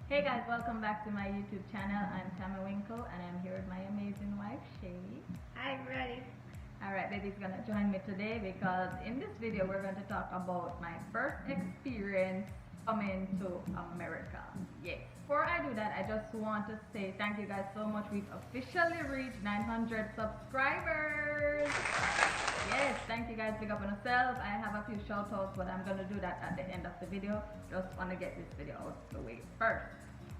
Hey guys, welcome back to my YouTube channel. I'm Tami and I'm here with my amazing wife, Shae. I'm ready. Alright, baby's gonna join me today because in this video we're going to talk about my first experience coming to America. Yes. Before I do that, I just want to say thank you guys so much. We've officially reached 900 subscribers. Yes, thank you guys. Big up on yourselves. I have a few shout outs, but I'm gonna do that at the end of the video. Just wanna get this video out of the way first.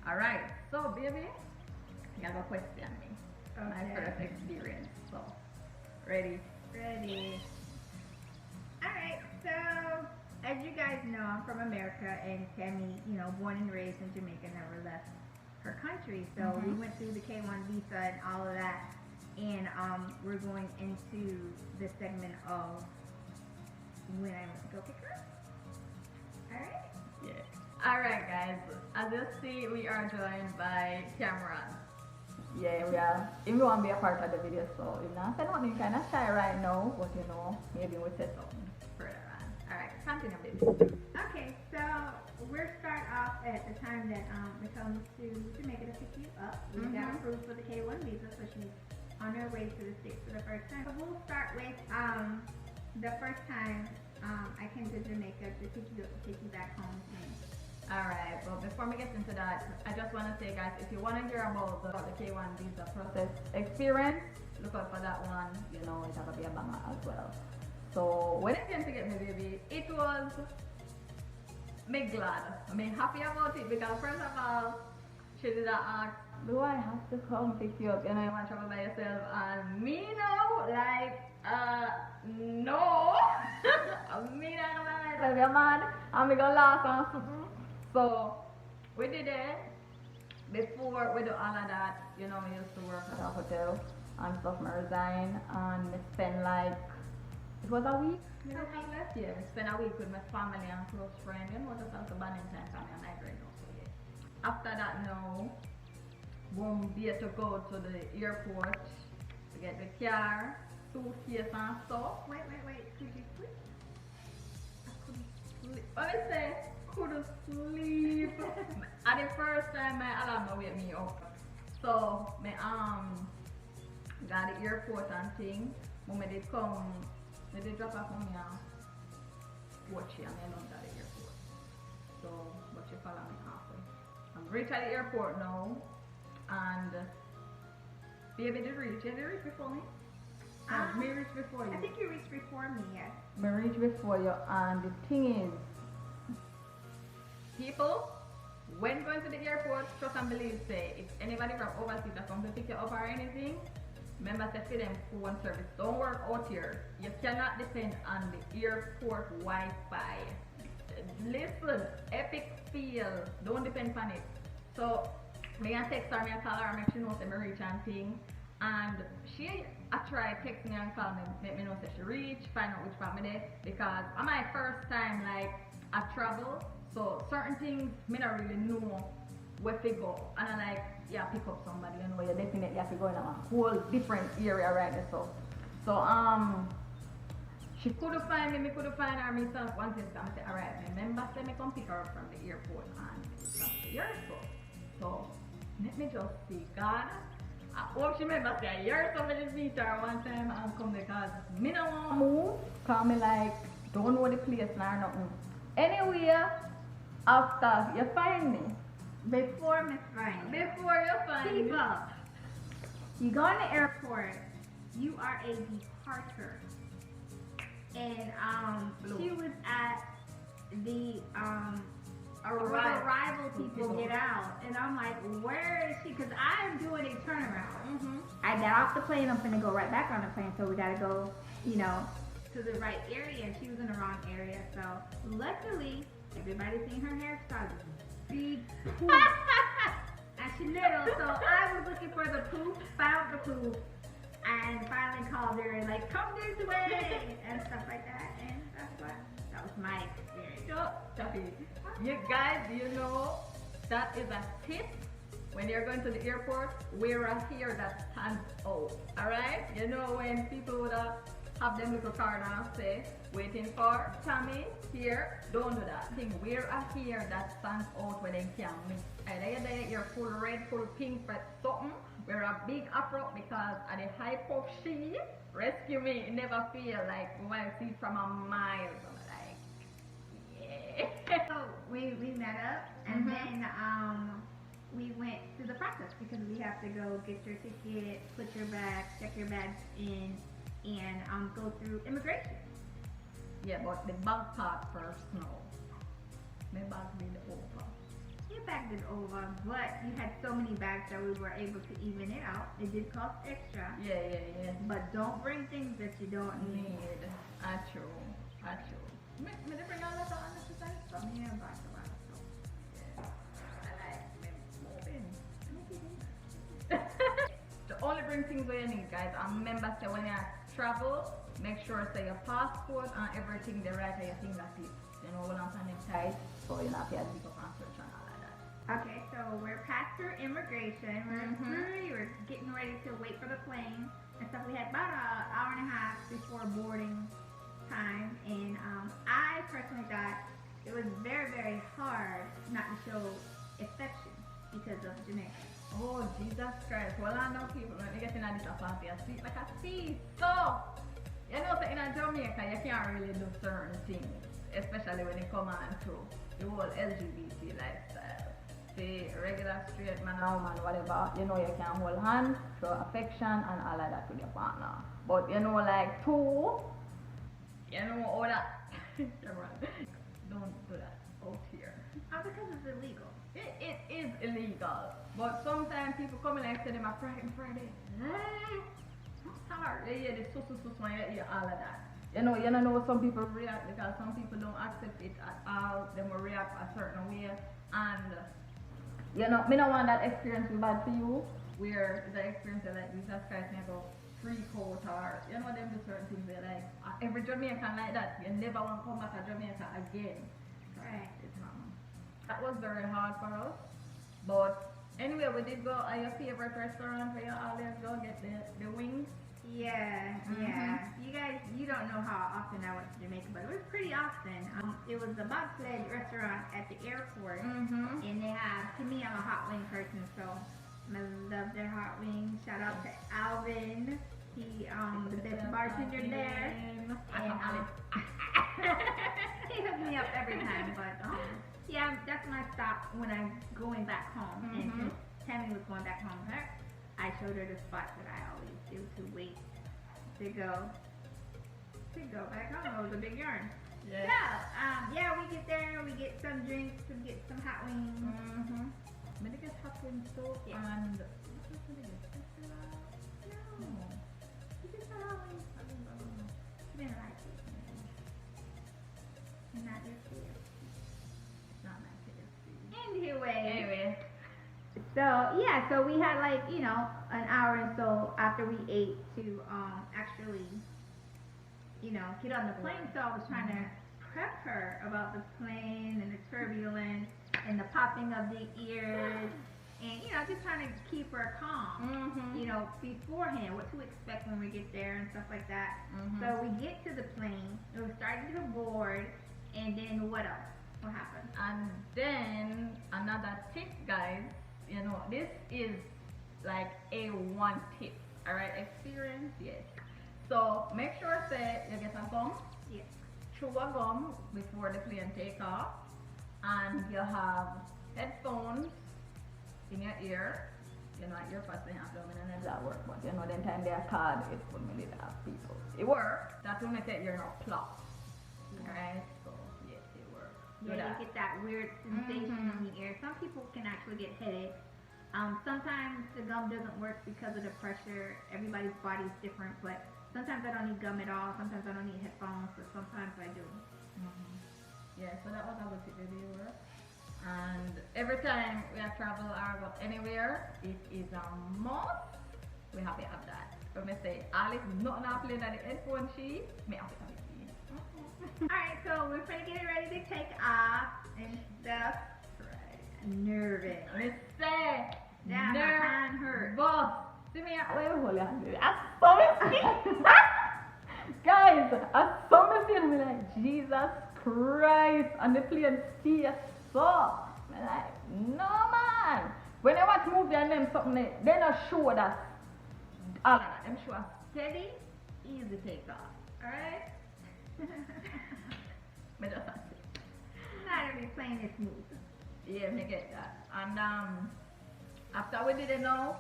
Alright, so baby, you have a question me. Okay. My first experience. So ready? Ready. Alright, so as you guys know, I'm from America, and Tami, born and raised in Jamaica, never left her country. So we went through the K1 visa and all of that. And we're going into the segment of when I went to go pick her up. Alright? Yeah. Alright guys, as you see, we are joined by Cameron. Yeah, we are. If you want to be a part of the video, so if not, I don't think kind of shy right now, but maybe we'll say something further on. Alright, continue baby. Okay, so we'll start off at the time that we come to Jamaica to pick you up. We got approved for the K1 visa, so she's on her way to the States for the first time. So we'll start with the first time I came to Jamaica to pick you up, to take you back home to me. Alright, but before we get into that, I just want to say guys, if you want to hear about the K1 visa process experience, look out for that one. It have to be a banger as well. So when it came to get me baby, it was me glad. Me happy about it because first of all, she did ask, do I have to come pick you up? You want to travel by yourself? And me know, like, no. Me not gonna by myself, you're mad. I'm gonna last on something. So we did it. Before we do all of that, we used to work at a hotel and stuff. I resigned and we spent like, it was a week. Yeah, we spent a week with my family and close friends. Just after Valentine's time and Migrating. So yeah. After that now, boom, there to go to the airport to get the car, suitcase and stuff. Wait. Could you sleep? I couldn't sleep. What I say? Couldn't sleep. At the first time my alarm wake me up. So me got the airport and thing. When they come, they drop off on me and watch you and I don't at the airport. So but she follow me halfway. I'm reach at the airport now and baby did reach. You did reach before me? Me reach before you. I think you reached before me, yes. Me reach before you, and the thing is, people, when going to the airport, trust and believe, say, if anybody from overseas that comes to pick you up or anything, remember to feed them phone service. Don't work out here. You cannot depend on the airport Wi-Fi. Listen, epic feel. Don't depend on it. So, me and text her, me and call her, make she know say me reach and thing. And she try text me and call me, make me know say she reach, find out which part me there. Because on my first time, like, I travel. So certain things me not really know where to go, and I like pick up somebody, you definitely have to go in a whole different area right there. So she couldn't find me couldn't find her myself. One thing I say, alright, remember say me come pick her up from the airport and from the airport. So let me just see God. I hope she remember say you're somebody meet her one time and come because me no want to move, cause me like don't know the place nor nothing. Anyway, after you find me. Before Miss Fine. Before you find me. People, you go in the airport, you are a departure. And she was at the arrival people get out. And I'm like, where is she? Because I'm doing a turnaround. I got off the plane, I'm gonna go right back on the plane, so we gotta go, to the right area, and she was in the wrong area. So luckily, everybody's seen her hairstyle. Big poof. And she little, so I was looking for the poof, found the poof, and finally called her and like, come this way, and stuff like that. And that was my experience. So, Chappy, you guys, that is a tip. When you're going to the airport, wear a hair that stands out. Alright? When people would have them little card and say, Waiting for Tami here. Don't do that. Thing wear a hair that stands out where they can mix. Either you're full red, full pink, but something. Wear a big afro because at the high puff she rescue me. It never feel like when I see from a mile. I'm like, yeah. So we met up and then we went through the process because we have to go get your ticket, put your bag, check your bags in, and go through immigration. Yeah, but the bag part first, no. My bag did over. Your bag did over, but you had so many bags that we were able to even it out. It did cost extra. Yeah. But don't bring things that you don't need. True. Me bring all that unnecessary stuff. Yeah, but a lot of stuff. Yeah. I like me moving. To only bring things where you need, guys. And remember, say when you travel, make sure say your passport and everything the right way you think that it. You know what I'm saying? Tight. So you're not here to pick up and search and all like that. Okay, so we're past our immigration. We're getting ready to wait for the plane and stuff. We had about an hour and a half before boarding time, and I personally thought it was very, very hard not to show affection because of Jamaica. Oh, Jesus Christ. Well, I know people, when they get in this party, I see like I see. So, you know, so in Jamaica, you can't really do certain things, especially when it comes on to the whole LGBT lifestyle. The regular straight man or woman, whatever, you know, you can hold hands, show affection, and all of that with your partner. But, you know, like two, you know, all that. Don't do that out here. Oh, because it's illegal. It is illegal. But sometimes people come in and say them a Friday. It's hard. They hear the so when you hear all of that. You know some people react because some people don't accept it at all. They will react a certain way. And you know, me don't want that experience to be bad for you. Where the experience of like Jesus Christ never freak out or you know them do certain things where like every Jamaican like that. You never want to come back to Jamaica again. Right. That was very hard for us. But anyway, we did go at your favorite restaurant where you always go get the wings. Yeah. You guys, you don't know how often I went to Jamaica, but it was pretty often. It was a bobsled restaurant at the airport, and they have, to me, I'm a hot wing person, so I love their hot wings. Shout out to Alvin. He, the best bartender there. And, he hooks me up every time, but yeah, that's my stop when I'm going back home. And since Tami was going back home with her, I showed her the spots that I always do to wait to go back home. It was a big yarn. Yeah. So, yeah, we get there, we get some drinks, we get some hot wings. Maybe get hot wings too, Yeah. and No. We just got hot wings. She didn't like it. And not your favorite. not my KFC. Anyway. So yeah, so we had like, you know, an hour and so after we ate to actually, you know, get on the plane. So I was trying to prep her about the plane and the turbulence and the popping of the ears and, you know, just trying to keep her calm, you know, beforehand, what to expect when we get there and stuff like that. So we get to the plane, it was starting to board, and then what else? What happened? And then another tip, guys. You know, this is like a one tip. Alright, experience, yes. So make sure say you get a gum. Yes. Chew a gum before the plane take off. And you have headphones in your ear. You know, earpods they have them and that work, but you know, then time they are card it for me to have people. It works. That will make your ear not plop. Alright, so yes, it works. Yeah, you get that weird sensation in the ear. Some people can actually get headaches. Sometimes the gum doesn't work because of the pressure. Everybody's body is different, but sometimes I don't need gum at all. Sometimes I don't need headphones, but sometimes I do. Yeah, so that was a good tip that they were. And every time we have travel or go anywhere, it is a must. We have to have that. When we say, Alice, nothing I play at the headphone sheet, me have to have it. Alright, so we're gonna get it ready to take off and stuff. Right. Nervous. Let's say, Down my hand hurt. boss. See me, wait, hold on. I saw me see. Guys, I saw me seeing me like, Jesus Christ, and the plane stay so. I'm like, no man. When I watch movie and them something, they don't show that all of that. Them show a steady, easy takeoff. Alright? Me just have to. Not every plane is smooth. Yeah, me get that. And after we did it now,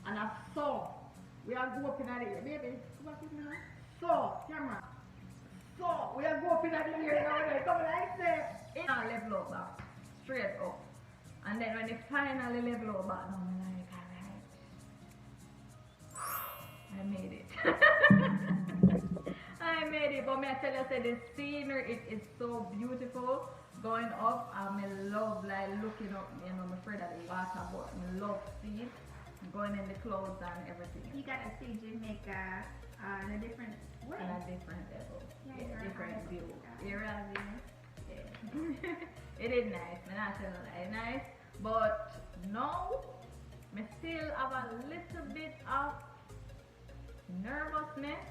and I saw, we are go up in the air, baby. What is it now? So, camera. So, we are go up in the air now. Come like that. It level up back, straight up. And then when it finally level up back, now I'm like, alright. I made it. I made it. But me I tell you, say the scenery, it is so beautiful. Going up, I love like looking up, you know, I'm afraid of the water, but I love seeing going in the clouds and everything. You gotta see Jamaica in a different way. On a different level. Yeah, different view. Area view. Yeah. It is nice, man. I tell you, it's nice. But now, I still have a little bit of nervousness,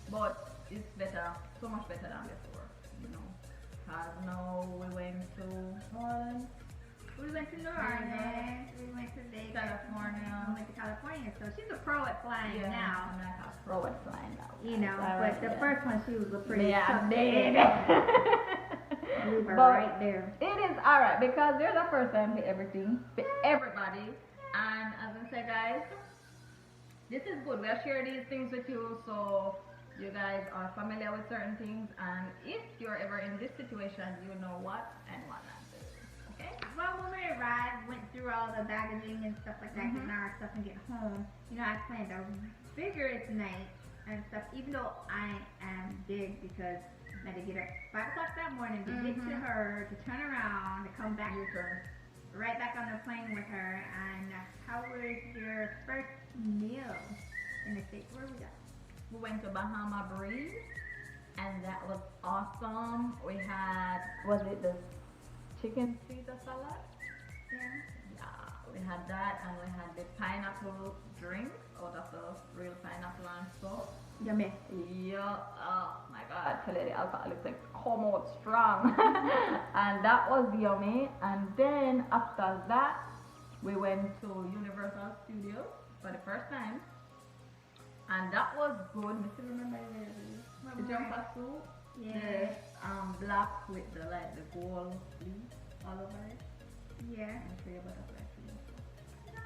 but it's better, so much better than before, you know. Because now we went to New Orleans. We went to New Orleans, we went to Vegas, California. We went to California, so she's a pro at flying now. I'm like a pro at flying now. You know, but the first one she was a pretty yeah, we were right there. It is alright because there's a first time for everything, for everybody. And as I said, guys, this is good. We'll share these things with you so you guys are familiar with certain things, and if you're ever in this situation, you know what and what not to do. Okay? Well, when we arrived, went through all the baggaging and stuff like that, getting our stuff and get home, you know, I planned a vigorous night and stuff, even though I am big because I had to get up 5 o'clock that morning to get to her, to turn around, to come back with her, right back on the plane with her. And how was your first meal in the States? Where we got? We went to Bahama Breeze, and that was awesome. We had, was it the chicken Caesar salad? Yeah, we had that, and we had the pineapple drink out of the real pineapple and stuff. Yummy. Yeah, oh my god, tell you the alcohol is like come out strong. And that was yummy. And then after that, we went to Universal Studios for the first time. And that was good. I still remember the jumper suit. Yeah. The black with the like the gold sleeve all over it. Yeah. I'm sure you butterfly sleeve.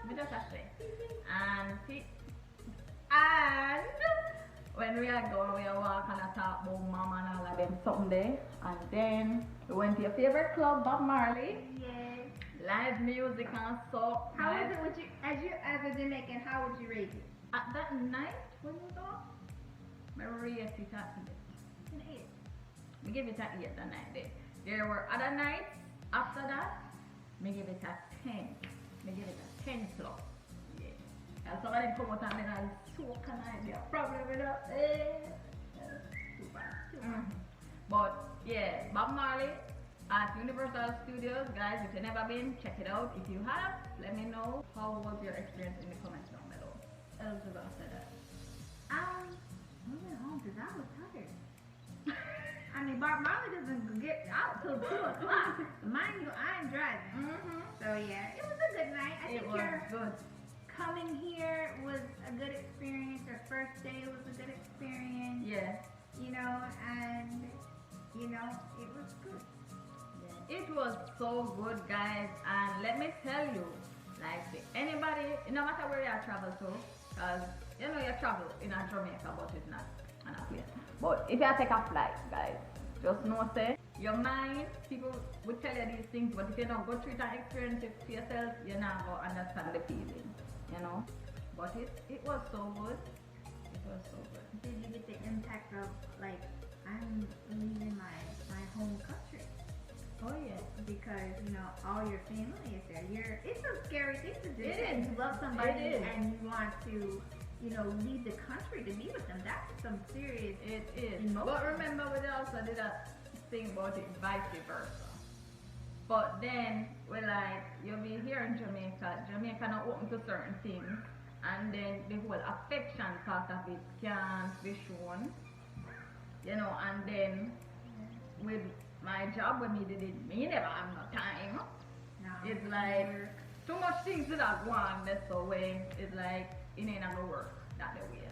We just have to say. And when we are going, we are walking and talk about mama and all of them someday. And then we went to your favorite club, Bob Marley. Yeah. Live music and so. How was it with you as a Jamaican? How would you rate it? At that night when we go, I rate it at 8. An 8. We give it a 8 that night there. There were other nights after that, we give it a 10. We give it a 10 plus. Yeah. And somebody come out and then so can I be a problem with that? Too bad. But yeah, Bob Marley at Universal Studios, guys, if you've never been, check it out. If you have, let me know how was your experience in the comments down below. Else we're gonna say that. I went home because I was tired. I mean, Bob Marley doesn't get out till 2 o'clock. Mind you, I'm driving. So yeah, it was a good night. I think your good. Coming here was a good experience. Your first day was a good experience. Yeah. You know, and you know, it was good. Yeah. It was so good, guys. And let me tell you, like anybody, no matter where you travel to, because you know you travel in a Jamaica, but it's not an a place. But if you take a flight, guys, just know say your mind, people will tell you these things, but if you don't go through that experience it for yourself, you're not going to understand the feeling, you know. But it was so good. It was so good. Did you get the impact of like I'm leaving my home country? Oh yeah. Because you know all your family is there. It's a scary thing to do. It is. You love somebody and you want to, you know, leave the country to be with them. That's some serious. It is. Emotion. But remember, we also did a thing about it vice versa. But then we're like, you'll be here in Jamaica. Jamaica not open to certain things, and then the whole affection part of it can't be shown. you know, and then with my job when me did it, me never have no time. No. It's like too much things that I want, that's the way. It's like it ain't gonna work that the way.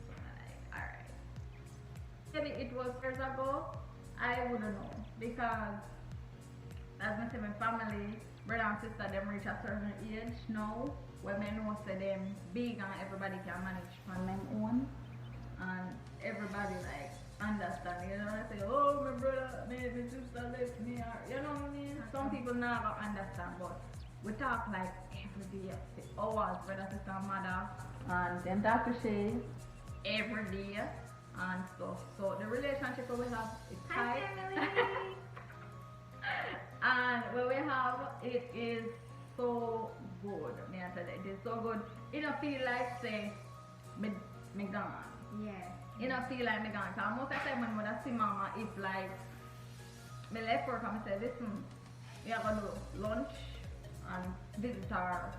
So I'm like, alright. Maybe it was years ago, I wouldn't know. Because as I say, my family, brother and sister, them reach a certain age now, when they know say them big and everybody can manage on them own. And everybody like understand, you know, I say, oh my brother, my sister left me, or, you know what I mean? Some people never understand, but we talk like every day, hours, brother, sister, mother, and them Dr. Shae every day and stuff. So the relationship that we have is tight. And what we have, it is so good. May I tell you, it is so good. It don't feel like say me gone. Yes. You don't feel like me gone. Cause most of the time when I see mama, if like me left work and I say, listen, we are gonna do lunch and visit her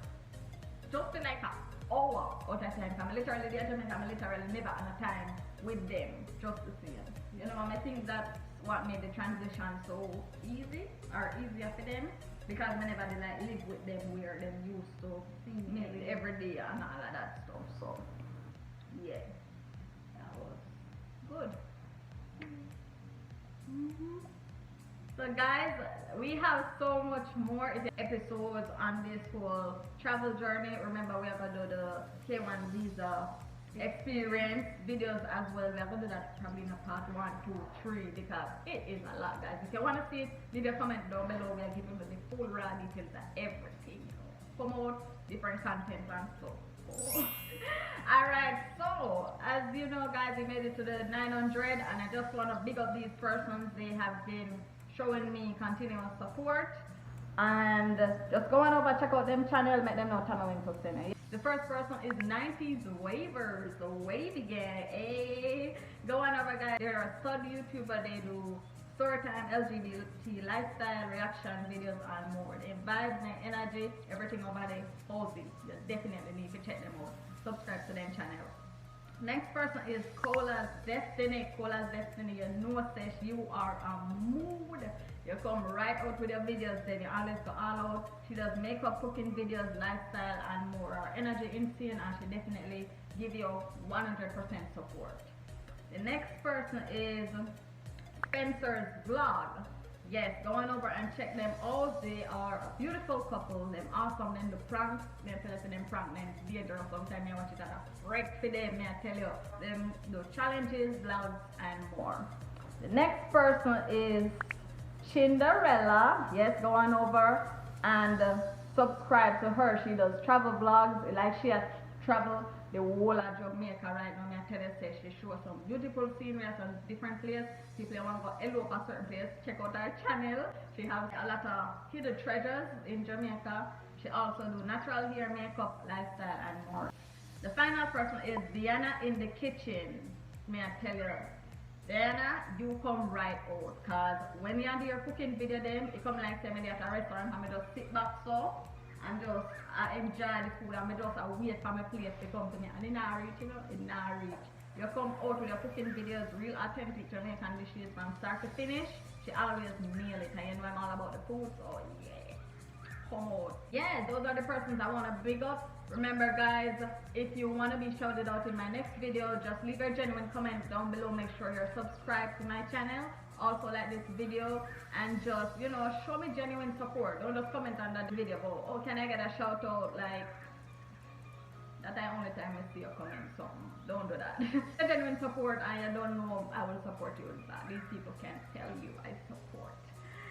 just in like an hour out of time. I'm literally there to make, I'm literally never on a time with them just to see them. You know, I think that's what made the transition so easy or easier for them, because whenever they like live with them where them used to see me every day and all of that stuff. So yeah, that was good. So guys, we have so much more episodes on this whole travel journey. Remember, we are going to do the K1 visa experience videos as well. We are going to do that probably in a part 1, 2, 3 because it is a lot, guys. If you want to see it, leave a comment down below. We are giving you the full raw details of everything. Come out, different content and stuff. Alright, so as you know, guys, we made it to the 900 and I just want to big up these persons. They have been showing me continuous support, and just go on over, check out them channel, make them know Tami to send it. The first person is 90s Wavers, the Wavy gang. Hey, go on over, guys. They're a stud YouTuber. They do Storytime, LGBT, lifestyle, reaction videos, and more. They vibes and energy, everything over there. Posy. You definitely need to check them out. Subscribe to them channel. Next person is Cola's Destiny. Cola's Destiny, you know, says you are a mood. You come right out with your videos, then you always go all out. She does makeup, cooking videos, lifestyle, and more. Her energy insane, and she definitely give you 100% support. The next person is Spencer's Vlog. Yes, go on over and check them out. They are a beautiful couple. Them awesome. Then the pranks, me tell you them prank them dangerous. Sometimes I watch it at a break for them. Me I tell you them do challenges, vlogs, and more. The next person is Cinderella. Yes, go on over and subscribe to her. She does travel vlogs. Like she has traveled the whole of Jamaica right now. Me I tell you, say she shows some beautiful scenery at some different places. People want to go elope a certain place, check out her channel. She has a lot of hidden treasures in Jamaica. She also do natural hair, makeup, lifestyle, and more. The final person is Diana in the kitchen. May I tell you, Diana, you come right out, cause when you're there cooking video, them you come like say me at a restaurant and me just sit back so and just enjoy the food and me just wait for my plate to come to me, and it not reach, you know, it not reach. You come out with your cooking videos, real authentic Jamaican dishes from start to finish. She always nail it, and you know I'm all about the food, so yeah, come out. Yeah, those are the persons I want to big up. Remember, guys, if you want to be shouted out in my next video, just leave a genuine comment down below. Make sure you're subscribed to my channel. Also like this video and just, you know, show me genuine support. Don't just comment on that video, but oh, can I get a shout out? Like, that's the only time I see a comment, so don't do that. Genuine support, I don't know, I will support you with that. These people can't tell you I support.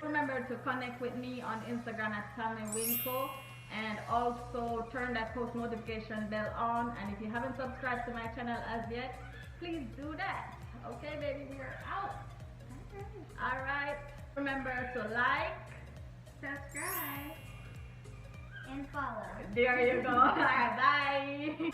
Remember to connect with me on Instagram at TamiWinkle, and also turn that post notification bell on. And if you haven't subscribed to my channel as yet, please do that. Okay, baby, we're out. Alright, remember to like, Subscribe, and follow. There you go. Bye.